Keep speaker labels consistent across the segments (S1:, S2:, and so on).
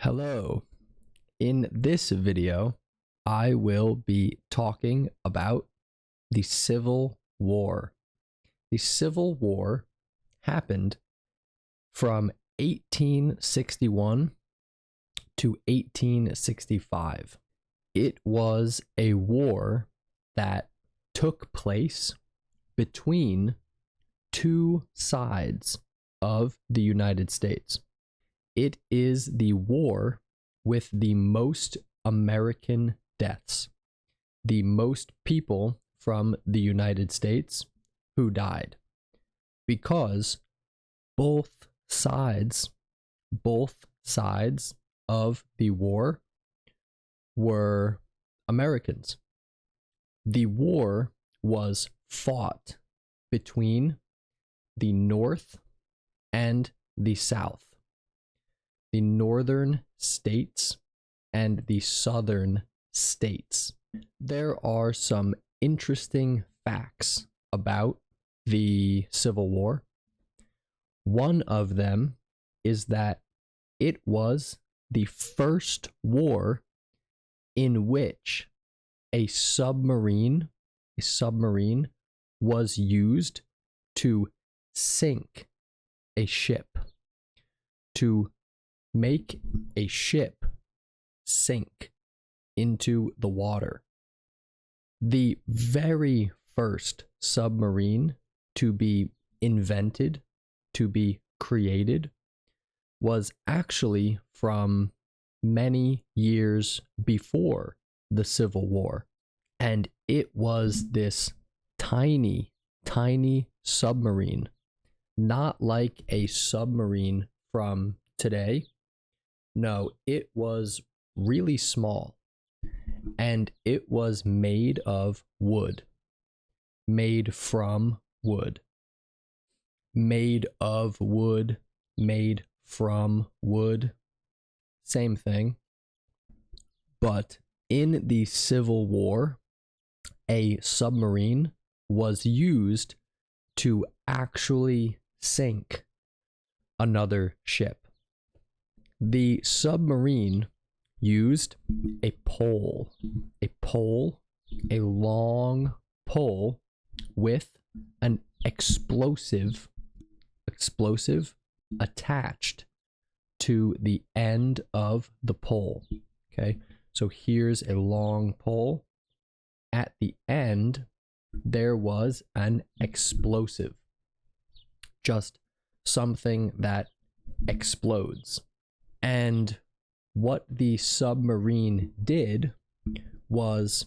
S1: Hello. In this video, I will be talking about the Civil War. The Civil War happened from 1861 to 1865. It was a war that took place between two sides of the United States. It is the war with the most American deaths, the most people from the United States who died, because both sides of the war were Americans. The war was fought between the North and the South, the northern states and the southern states. There are some interesting facts about the Civil War. One of them is that it was the first war in which a submarine was used to sink a ship, to make a ship sink into the water. The very first submarine to be invented, to be created, was actually from many years before the Civil War. And it was this tiny submarine, not like a submarine from today. No, it was really small, and it was made of wood, made from wood, made of wood, made from wood, same thing. But in the Civil War, a submarine was used to actually sink another ship. The submarine used a long pole with an explosive attached to the end of the pole. Okay, so here's a long pole. At the end, there was an explosive, just something that explodes. And what the submarine did was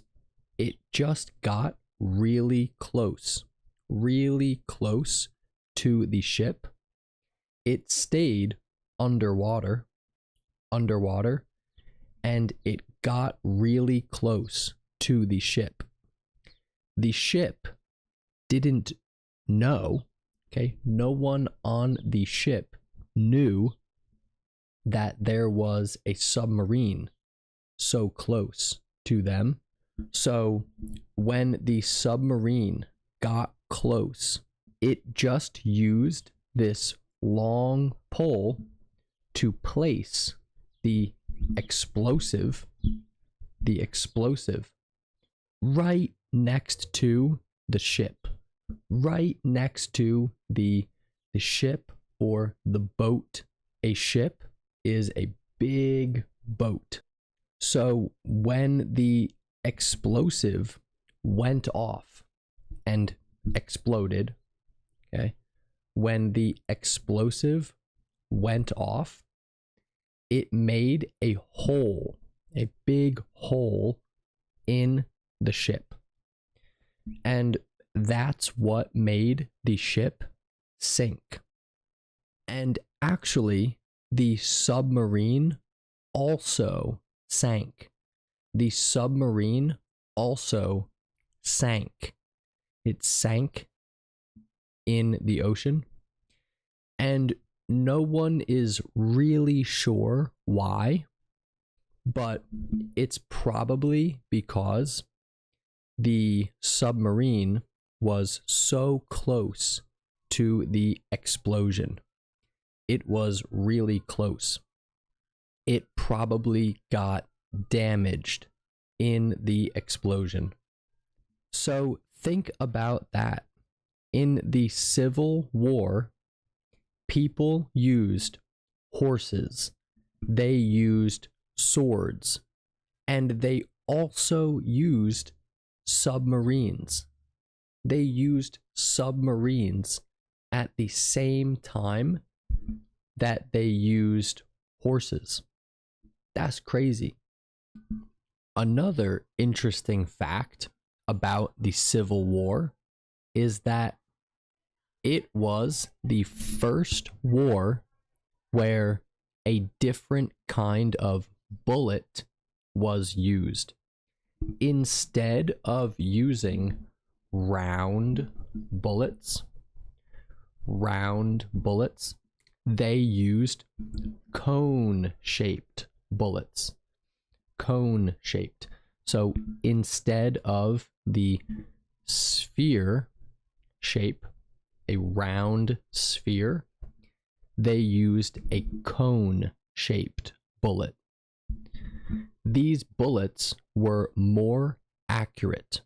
S1: it just got really close to the ship. It stayed underwater, and it got really close to the ship. The ship didn't know, okay? No one on the ship knew that there was a submarine so close to them. So when the submarine got close, it just used this long pole to place the explosive right next to the ship, right next to the ship or the boat. A ship is a big boat. So when the explosive went off and exploded, okay, when the explosive went off, it made a hole, a big hole in the ship. And that's what made the ship sink. And actually, the submarine also sank. The submarine also sank. It sank in the ocean, and no one is really sure why, but it's probably because the submarine was so close to the explosion. It was really close. it probably got damaged in the explosion. So think about that. In the Civil War, people used horses, they used swords, and they also used submarines. They used submarines at the same time that they used horses. That's crazy. Another interesting fact about the Civil War is that it was the first war where a different kind of bullet was used. Instead of using round bullets, they used cone-shaped bullets. Cone-shaped. So instead of the sphere shape, a round sphere, they used a cone-shaped bullet. These bullets were more accurate.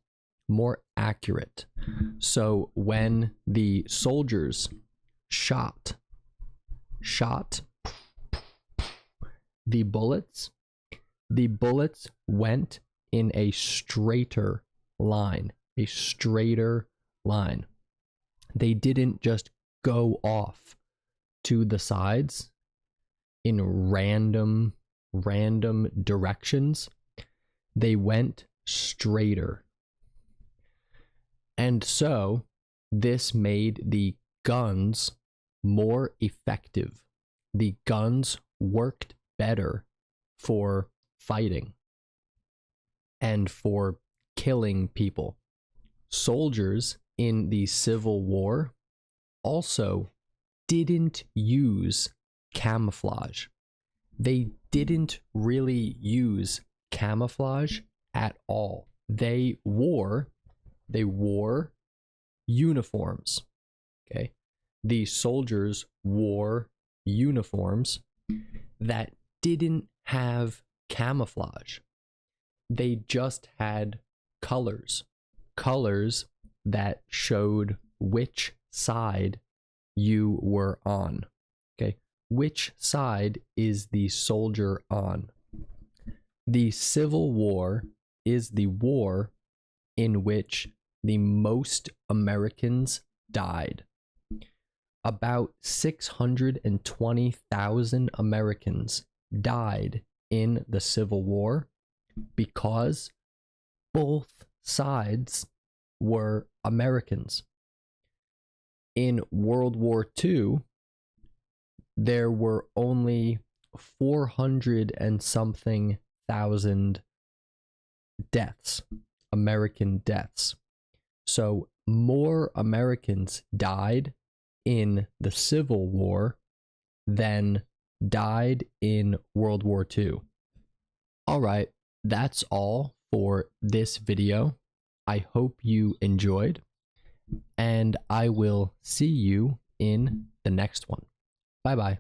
S1: So when the soldiers shot the bullets went in a straighter line. They didn't just go off to the sides in random directions. They went straighter. And so this made the guns more effective. The guns worked better for fighting and for killing people. Soldiers in the Civil War also didn't use camouflage. They didn't really use camouflage at all. They wore uniforms. Okay? The soldiers wore uniforms that didn't have camouflage. They just had colors that showed which side you were on. Okay? Which side is the soldier on? The Civil War is the war in which the most Americans died. About 620,000 Americans died in the Civil War because both sides were Americans. In World War II, there were only 400 and something thousand deaths, American deaths. So more Americans died in the Civil War than died in World War II. All right, that's all for this video. I hope you enjoyed, and I will see you in the next one. Bye-bye.